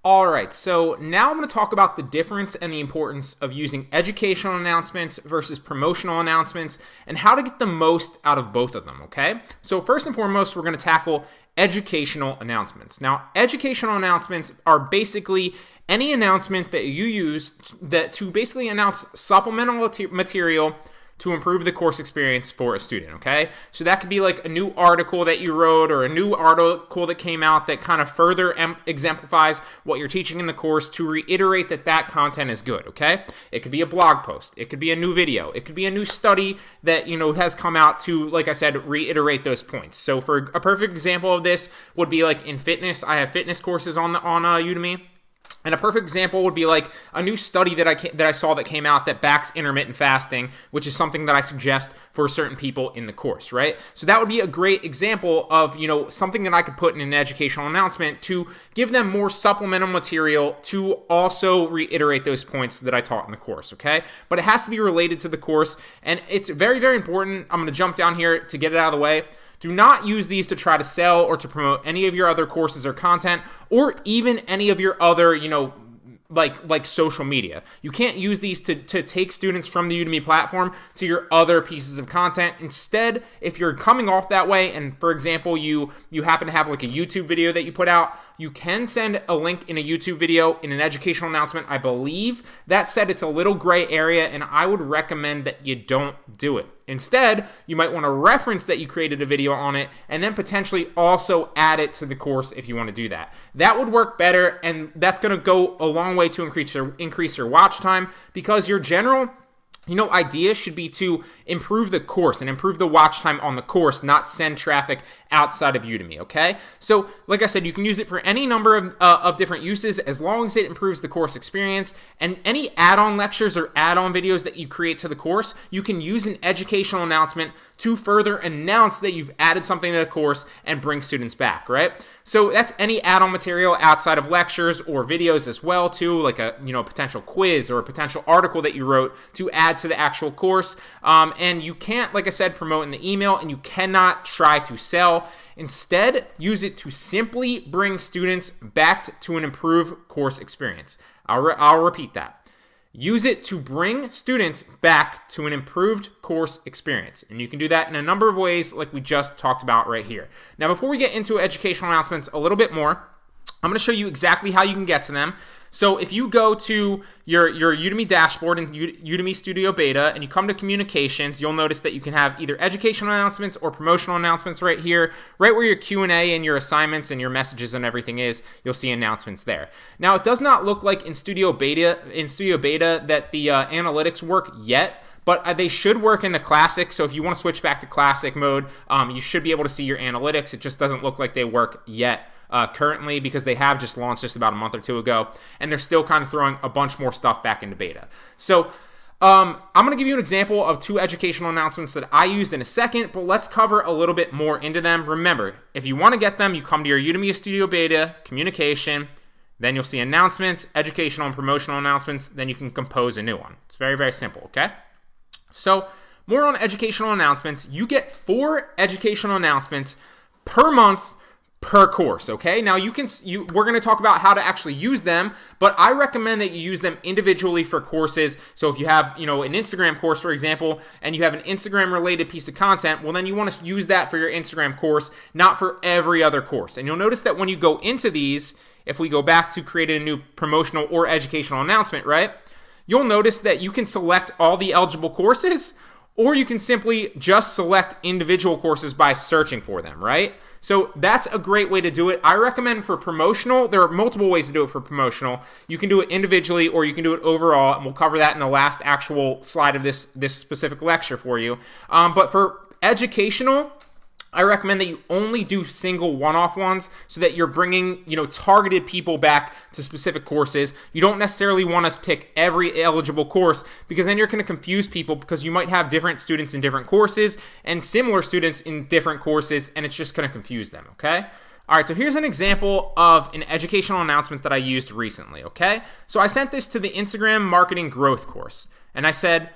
All right, so now I'm going to talk about the difference and the importance of using educational announcements versus promotional announcements and how to get the most out of both of them, okay? So first and foremost, we're going to tackle educational announcements. Now, educational announcements are basically any announcement that you use to basically announce supplemental material to improve the course experience for a student, okay? So that could be like a new article that you wrote or a new article that came out that kind of further exemplifies what you're teaching in the course to reiterate that content is good, okay? It could be a blog post. It could be a new video. It could be a new study that, has come out to, like I said, reiterate those points. So for a perfect example of this would be like in fitness. I have fitness courses on Udemy. And a perfect example would be like a new study that I saw that came out that backs intermittent fasting, which is something that I suggest for certain people in the course, right? So that would be a great example of, something that I could put in an educational announcement to give them more supplemental material to also reiterate those points that I taught in the course, okay? But it has to be related to the course, and it's very, very important. I'm going to jump down here to get it out of the way. Do not use these to try to sell or to promote any of your other courses or content, or even any of your other, like social media. You can't use these to take students from the Udemy platform to your other pieces of content. Instead, if you're coming off that way, and for example, you happen to have like a YouTube video that you put out, you can send a link in a YouTube video in an educational announcement, I believe. That said, it's a little gray area, and I would recommend that you don't do it. Instead, you might want to reference that you created a video on it and then potentially also add it to the course if you want to do that. That would work better, and that's going to go a long way to increase your watch time, because your general idea should be to improve the course and improve the watch time on the course, not send traffic outside of Udemy, okay? So, like I said, you can use it for any number of different uses as long as it improves the course experience. And any add-on lectures or add-on videos that you create to the course, you can use an educational announcement to further announce that you've added something to the course and bring students back, right? So that's any add-on material outside of lectures or videos as well, too, like a potential quiz or a potential article that you wrote to add to the actual course. And you can't, like I said, promote in the email, and you cannot try to sell. Instead, use it to simply bring students back to an improved course experience. I'll repeat that. Use it to bring students back to an improved course experience. And you can do that in a number of ways like we just talked about right here. Now, before we get into educational announcements a little bit more, I'm going to show you exactly how you can get to them. So if you go to your Udemy dashboard in Udemy Studio Beta and you come to communications, you'll notice that you can have either educational announcements or promotional announcements right here, right where your Q&A and your assignments and your messages and everything is. You'll see announcements there. Now, it does not look like in Studio Beta that the analytics work yet, but they should work in the classic. So if you want to switch back to classic mode, you should be able to see your analytics. It just doesn't look like they work yet currently, because they have just launched just about a month or two ago, and they're still kind of throwing a bunch more stuff back into beta. So I'm going to give you an example of two educational announcements that I used in a second, but let's cover a little bit more into them. Remember, if you want to get them, you come to your Udemy Studio Beta, communication, then you'll see announcements, educational and promotional announcements, then you can compose a new one. It's very, very simple, okay? So more on educational announcements. You get 4 educational announcements per month per course, okay? Now we're going to talk about how to actually use them, but I recommend that you use them individually for courses. So if you have, an Instagram course, for example, and you have an Instagram related piece of content, well, then you want to use that for your Instagram course, not for every other course. And you'll notice that when you go into these, if we go back to creating a new promotional or educational announcement, right? You'll notice that you can select all the eligible courses, or you can simply just select individual courses by searching for them, right? So that's a great way to do it. I recommend for promotional, there are multiple ways to do it for promotional. You can do it individually, or you can do it overall, and we'll cover that in the last actual slide of this specific lecture for you. But for educational, I recommend that you only do single one-off ones so that you're bringing, targeted people back to specific courses. You don't necessarily want to pick every eligible course, because then you're going to confuse people, because you might have different students in different courses and similar students in different courses, and it's just going to confuse them, okay? All right, so here's an example of an educational announcement that I used recently, okay? So I sent this to the Instagram Marketing Growth course, and I said,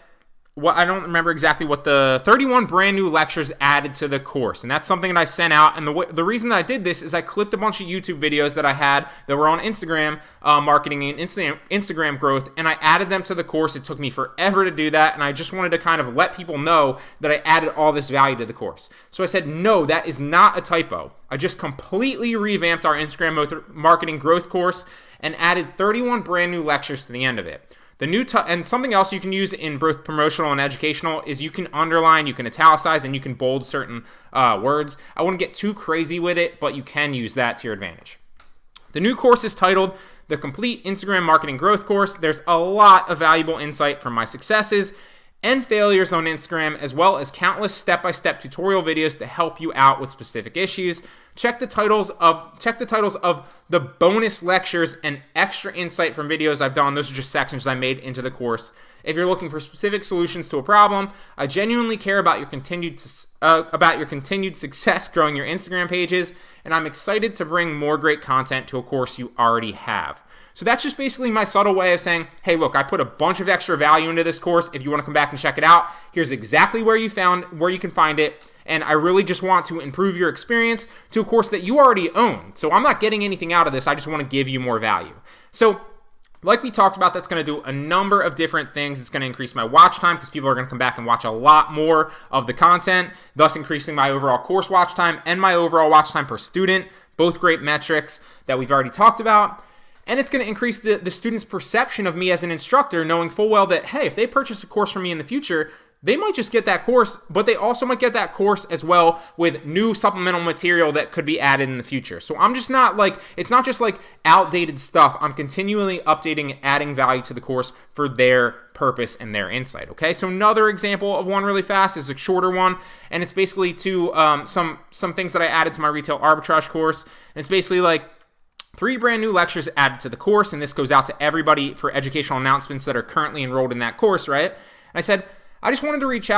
I don't remember exactly what the 31 brand new lectures added to the course. And that's something that I sent out. And the reason that I did this is I clipped a bunch of YouTube videos that I had that were on Instagram marketing and Instagram growth, and I added them to the course. It took me forever to do that. And I just wanted to kind of let people know that I added all this value to the course. So I said, no, that is not a typo. I just completely revamped our Instagram marketing growth course and added 31 brand new lectures to the end of it. The new and something else you can use in both promotional and educational is you can underline, you can italicize, and you can bold certain words. I wouldn't get too crazy with it, but you can use that to your advantage. The new course is titled The Complete Instagram Marketing Growth Course. There's a lot of valuable insight from my successes and failures on Instagram, as well as countless step-by-step tutorial videos to help you out with specific issues. Check the titles of the bonus lectures and extra insight from videos I've done. Those are just sections I made into the course. If you're looking for specific solutions to a problem, I genuinely care about your continued success growing your Instagram pages, and I'm excited to bring more great content to a course you already have. So that's just basically my subtle way of saying, hey, look, I put a bunch of extra value into this course. If you want to come back and check it out, here's exactly where you can find it. And I really just want to improve your experience to a course that you already own. So I'm not getting anything out of this. I just want to give you more value. So like we talked about, that's going to do a number of different things. It's going to increase my watch time because people are going to come back and watch a lot more of the content, thus increasing my overall course watch time and my overall watch time per student, both great metrics that we've already talked about. And it's going to increase the student's perception of me as an instructor, knowing full well that, hey, if they purchase a course from me in the future, they might just get that course, but they also might get that course as well with new supplemental material that could be added in the future. So I'm just not like, it's not just like outdated stuff. I'm continually updating and adding value to the course for their purpose and their insight. Okay, so another example of one really fast is a shorter one, and it's basically to some things that I added to my retail arbitrage course. And it's basically like 3 brand new lectures added to the course, and this goes out to everybody for educational announcements that are currently enrolled in that course, right? And I said, I just wanted to reach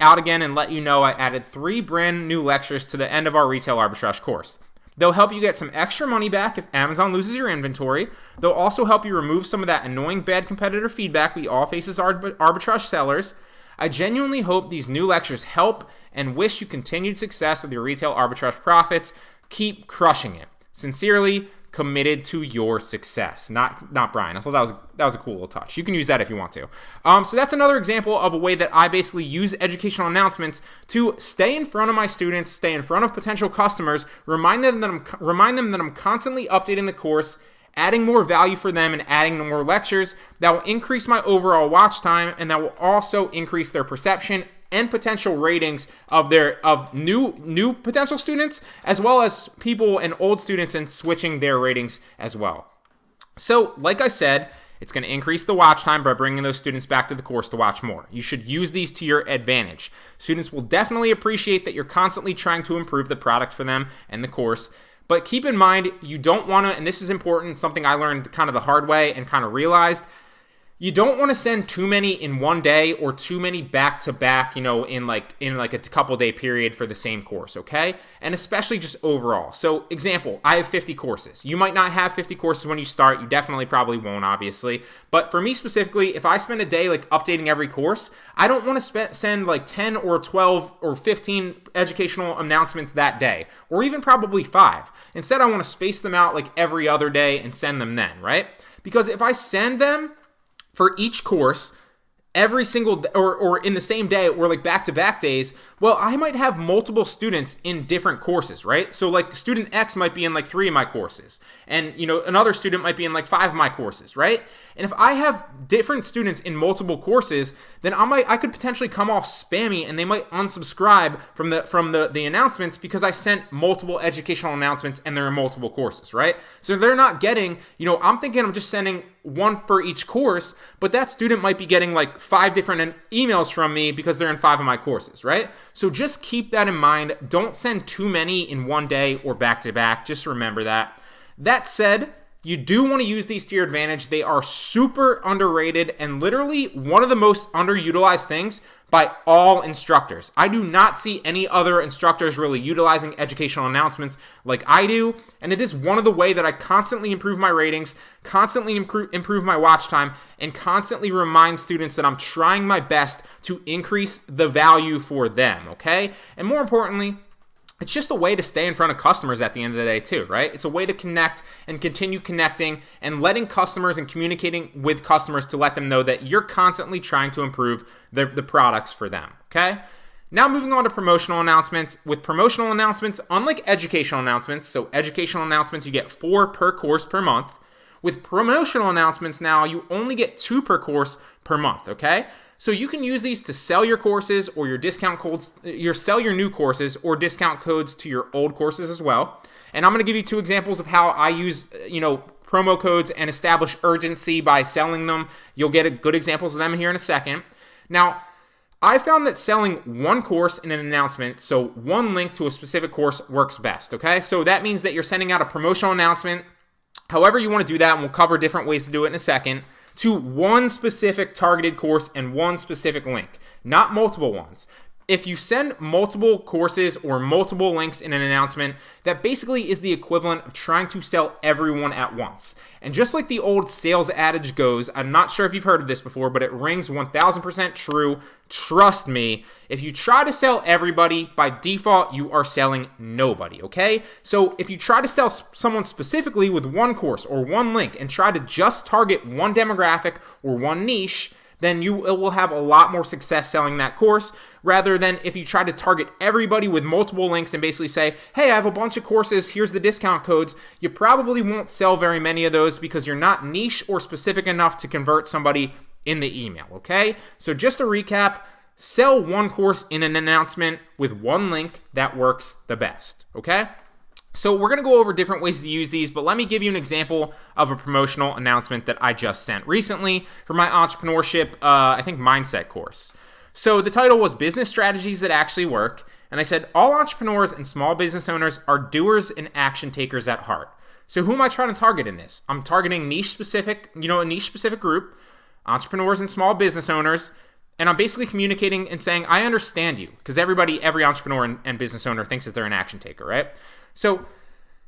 out again and let you know I added 3 brand new lectures to the end of our retail arbitrage course. They'll help you get some extra money back if Amazon loses your inventory. They'll also help you remove some of that annoying bad competitor feedback we all face as arbitrage sellers. I genuinely hope these new lectures help and wish you continued success with your retail arbitrage profits. Keep crushing it. Sincerely, committed to your success. Not Brian. I thought that was a cool little touch. You can use that if you want to. So that's another example of a way that I basically use educational announcements to stay in front of my students, stay in front of potential customers, remind them that I'm constantly updating the course, adding more value for them, and adding more lectures that will increase my overall watch time, and that will also increase their perception and potential ratings of new potential students, as well as people and old students, and switching their ratings as well. So like I said, it's going to increase the watch time by bringing those students back to the course to watch more. You should use these to your advantage. Students will definitely appreciate that you're constantly trying to improve the product for them and the course. But keep in mind, you don't want to, and this is important, something I learned kind of the hard way and kind of realized, you don't want to send too many in one day or too many back to back, in like a couple day period for the same course, okay? And especially just overall. So example, I have 50 courses. You might not have 50 courses when you start. You definitely probably won't, obviously. But for me specifically, if I spend a day like updating every course, I don't want to send like 10 or 12 or 15 educational announcements that day, or even probably 5. Instead, I want to space them out like every other day and send them then, right? Because if I send them for each course every single day, or in the same day, or like back-to-back days, well, I might have multiple students in different courses, right? So like student X might be in like 3 of my courses, and another student might be in like 5 of my courses, right? And if I have different students in multiple courses, then I could potentially come off spammy, and they might unsubscribe from the announcements because I sent multiple educational announcements and they're in multiple courses, right? So they're not getting, I'm thinking I'm just sending 1 for each course, but that student might be getting like 5 different emails from me because they're in 5 of my courses, right? So just keep that in mind. Don't send too many in one day or back to back. Just remember that. That said, you do want to use these to your advantage. They are super underrated and literally one of the most underutilized things by all instructors. I do not see any other instructors really utilizing educational announcements like I do, and it is one of the ways that I constantly improve my ratings, constantly improve my watch time, and constantly remind students that I'm trying my best to increase the value for them, okay? And more importantly, it's just a way to stay in front of customers at the end of the day too, right? It's a way to connect and continue connecting and letting customers and communicating with customers to let them know that you're constantly trying to improve the products for them, okay? Now moving on to promotional announcements. With promotional announcements, unlike educational announcements, so educational announcements, you get 4 per course per month. With promotional announcements now, you only get 2 per course per month, okay? So you can use these to sell your courses or your discount codes, sell your new courses or discount codes to your old courses as well. And I'm going to give you 2 examples of how I use, promo codes and establish urgency by selling them. You'll get good examples of them here in a second. Now, I found that selling 1 course in an announcement, so 1 link to a specific course, works best, okay? So that means that you're sending out a promotional announcement, however you want to do that, and we'll cover different ways to do it in a second, to 1 specific targeted course and 1 specific link, not multiple ones. If you send multiple courses or multiple links in an announcement, that basically is the equivalent of trying to sell everyone at once. And just like the old sales adage goes, I'm not sure if you've heard of this before, but it rings 1000% true. Trust me, if you try to sell everybody, by default, you are selling nobody, okay? So if you try to sell someone specifically with 1 course or 1 link and try to just target 1 demographic or 1 niche, then you will have a lot more success selling that course, rather than if you try to target everybody with multiple links and basically say, hey, I have a bunch of courses, here's the discount codes. You probably won't sell very many of those because you're not niche or specific enough to convert somebody in the email, okay? So just to recap, sell 1 course in an announcement with 1 link. That works the best, okay? So we're going to go over different ways to use these, but let me give you an example of a promotional announcement that I just sent recently for my entrepreneurship, mindset course. So the title was Business Strategies That Actually Work, and I said, all entrepreneurs and small business owners are doers and action takers at heart. So who am I trying to target in this? I'm targeting a niche specific group, entrepreneurs and small business owners, and I'm basically communicating and saying, I understand you, because every entrepreneur and business owner thinks that they're an action taker, right? So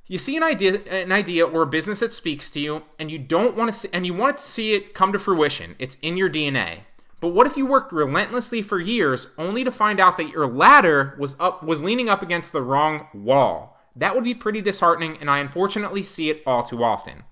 you see an idea or a business that speaks to you, and you want to see it come to fruition. It's in your DNA. But what if you worked relentlessly for years only to find out that your ladder was leaning up against the wrong wall? That would be pretty disheartening, and I unfortunately see it all too often.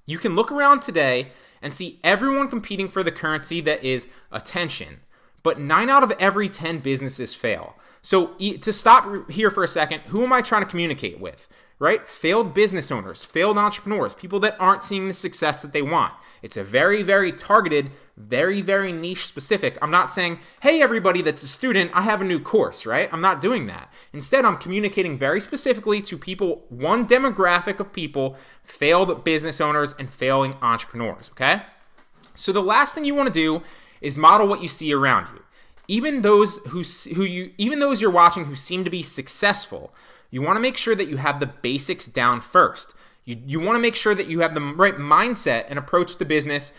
You can look around today and see everyone competing for the currency that is attention, but 9 out of every 10 businesses fail. So to stop here for a second, who am I trying to communicate with, right? Failed business owners, failed entrepreneurs, people that aren't seeing the success that they want. It's a very, very targeted, very, very niche specific. I'm not saying, hey, everybody that's a student, I have a new course, right? I'm not doing that. Instead, I'm communicating very specifically to people, 1 demographic of people, failed business owners and failing entrepreneurs, okay? So the last thing you want to do is model what you see around you. Even those you're watching who seem to be successful, you want to make sure that you have the basics down first. You want to make sure that you have the right mindset and approach to business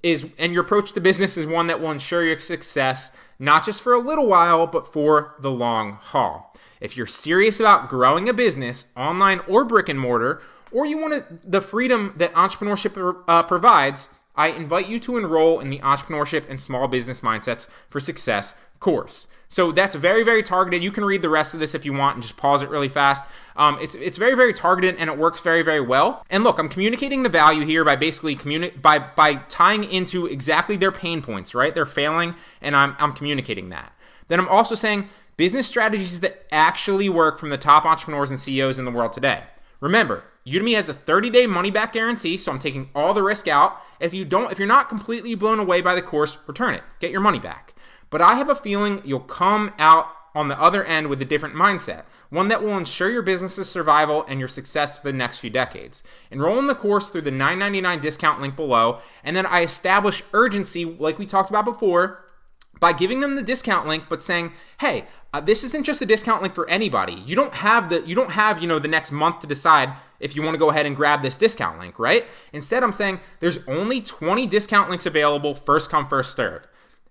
your approach to business is one that will ensure your success, not just for a little while, but for the long haul. If you're serious about growing a business, online or brick and mortar, or you want the freedom that entrepreneurship provides, I invite you to enroll in the Entrepreneurship and Small Business Mindsets for Success course. So that's very, very targeted. You can read the rest of this if you want and just pause it really fast. It's very, very targeted and it works very, very well. And look, I'm communicating the value here by basically by tying into exactly their pain points, right? They're failing and I'm communicating that. Then I'm also saying business strategies that actually work from the top entrepreneurs and CEOs in the world today. Remember, Udemy has a 30-day money-back guarantee, so I'm taking all the risk out. If you're not completely blown away by the course, return it. Get your money back. But I have a feeling you'll come out on the other end with a different mindset, one that will ensure your business's survival and your success for the next few decades. Enroll in the course through the $9.99 discount link below, and then I establish urgency, like we talked about before, by giving them the discount link, but saying, hey, this isn't just a discount link for anybody. You don't have the next month to decide if you want to go ahead and grab this discount link, right? Instead, I'm saying there's only 20 discount links available, first come, first serve.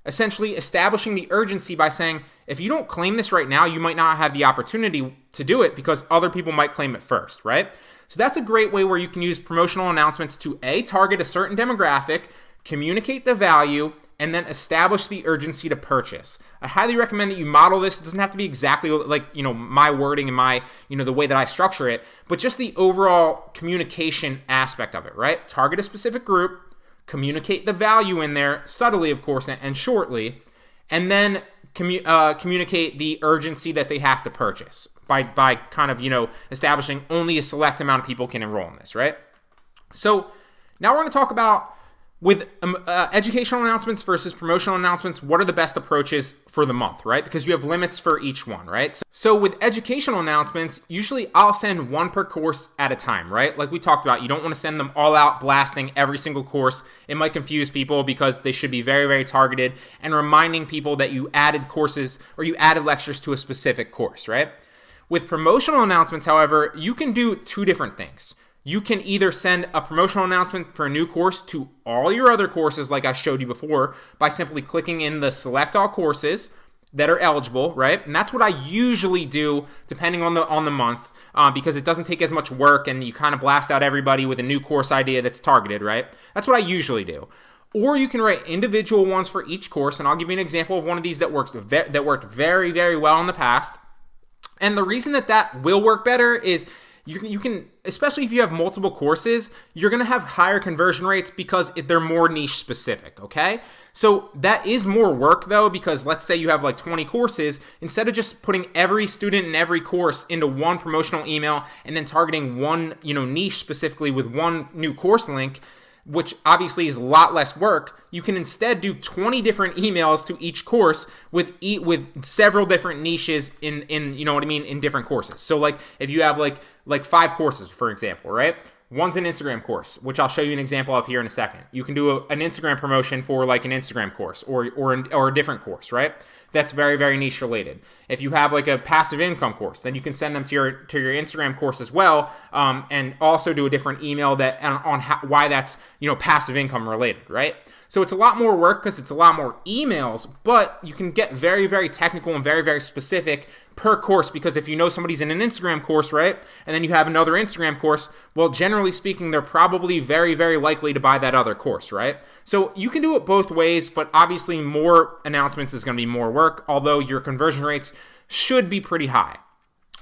essentially establishing the urgency by saying, if you don't claim this right now, you might not have the opportunity to do it because other people might claim it first, right? So that's a great way where you can use promotional announcements to target a certain demographic, communicate the value, and then establish the urgency to purchase. I highly recommend that you model this. It doesn't have to be exactly like, my wording and my, the way that I structure it, but just the overall communication aspect of it, right? Target a specific group, communicate the value in there subtly, of course, and shortly, and then communicate the urgency that they have to purchase by kind of, establishing only a select amount of people can enroll in this, right? So now we're going to talk about with educational announcements versus promotional announcements, what are the best approaches for the month, right? Because you have limits for each one, right? So with educational announcements, usually I'll send one per course at a time, right? Like we talked about, you don't want to send them all out blasting every single course. It might confuse people because they should be very, very targeted and reminding people that you added courses or you added lectures to a specific course, right? With promotional announcements, however, you can do two different things. You can either send a promotional announcement for a new course to all your other courses like I showed you before by simply clicking in the select all courses that are eligible, right? And that's what I usually do depending on the month because it doesn't take as much work and you kind of blast out everybody with a new course idea that's targeted, right? That's what I usually do. Or you can write individual ones for each course, and I'll give you an example of one of these that worked very, very well in the past. And the reason that will work better is you can, especially if you have multiple courses, you're going to have higher conversion rates because they're more niche specific, okay? So that is more work though, because let's say you have like 20 courses, instead of just putting every student in every course into one promotional email and then targeting one, niche specifically with one new course link, which obviously is a lot less work, you can instead do 20 different emails to each course with several different niches in in different courses. So like if you have like 5 courses, for example, right? One's an Instagram course, which I'll show you an example of here in a second. You can do an Instagram promotion for like an Instagram course or a different course, right? That's very, very niche related. If you have like a passive income course, then you can send them to your Instagram course as well, and also do a different email on why that's passive income related, right? So it's a lot more work because it's a lot more emails, but you can get very, very technical and very, very specific per course because if you know somebody's in an Instagram course, right, and then you have another Instagram course, well, generally speaking, they're probably very, very likely to buy that other course, right? So you can do it both ways, but obviously more announcements is going to be more work, although your conversion rates should be pretty high.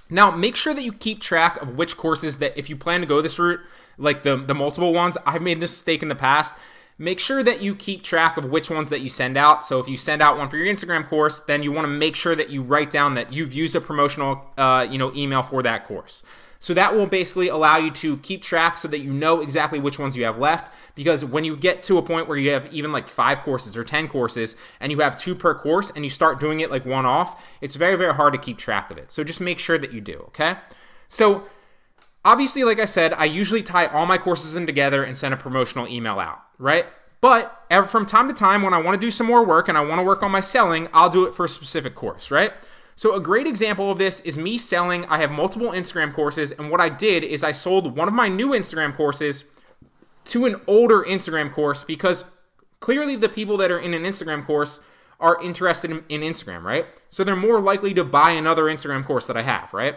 Now, make sure that you keep track of which courses that if you plan to go this route, like the multiple ones, I've made this mistake in the past. Make sure that you keep track of which ones that you send out. So if you send out one for your Instagram course, then you want to make sure that you write down that you've used a promotional email for that course. So that will basically allow you to keep track so that you know exactly which ones you have left. Because when you get to a point where you have even like 5 courses or 10 courses and you have 2 per course and you start doing it like one off, it's very, very hard to keep track of it. So just make sure that you do, okay? So obviously, like I said, I usually tie all my courses in together and send a promotional email out, right? But from time to time, when I want to do some more work and I want to work on my selling, I'll do it for a specific course, right? So a great example of this is me selling. I have multiple Instagram courses, and what I did is I sold one of my new Instagram courses to an older Instagram course because clearly the people that are in an Instagram course are interested in Instagram, right? So they're more likely to buy another Instagram course that I have, right?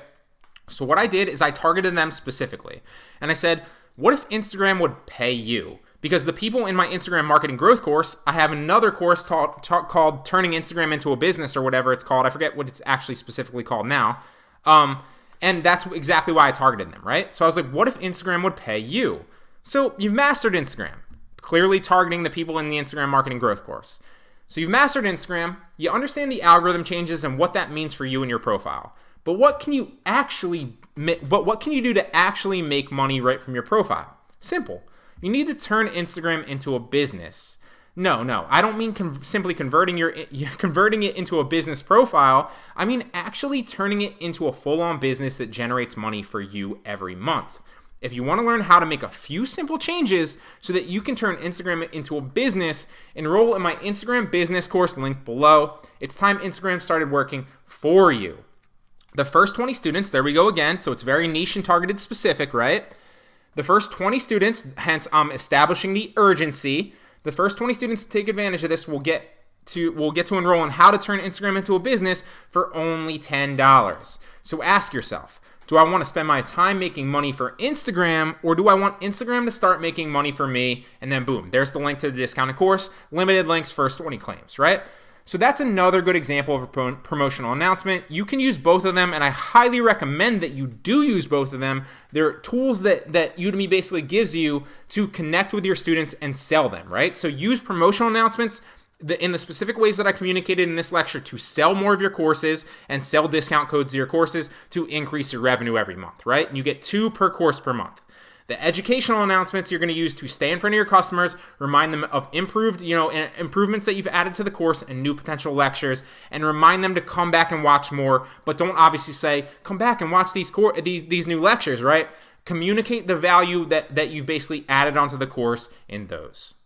So what I did is I targeted them specifically. And I said, what if Instagram would pay you? Because the people in my Instagram marketing growth course, I have another course called Turning Instagram into a Business or whatever it's called. I forget what it's actually specifically called now. And that's exactly why I targeted them, right? So I was like, what if Instagram would pay you? So you've mastered Instagram, clearly targeting the people in the Instagram marketing growth course. So you've mastered Instagram, you understand the algorithm changes and what that means for you and your profile. But what can you do to actually make money right from your profile? Simple. You need to turn Instagram into a business. No, I don't mean simply converting it into a business profile. I mean actually turning it into a full-on business that generates money for you every month. If you want to learn how to make a few simple changes so that you can turn Instagram into a business, enroll in my Instagram business course linked below. It's time Instagram started working for you. The first 20 students, there we go again, so it's very niche and targeted specific, right? The first 20 students, hence I'm establishing the urgency. The first 20 students to take advantage of this will get will get to enroll in how to turn Instagram into a business for only $10. So ask yourself, do I want to spend my time making money for Instagram, or do I want Instagram to start making money for me? And then boom, there's the link to the discounted course, limited links, first 20 claims, right? So that's another good example of a promotional announcement. You can use both of them, and I highly recommend that you do use both of them. They're tools that Udemy basically gives you to connect with your students and sell them, right? So use promotional announcements in the specific ways that I communicated in this lecture to sell more of your courses and sell discount codes to your courses to increase your revenue every month, right? And you get 2 per course per month. The educational announcements you're going to use to stay in front of your customers, remind them of improvements that you've added to the course and new potential lectures, and remind them to come back and watch more, but don't obviously say, come back and watch these new lectures, right? Communicate the value that you've basically added onto the course in those.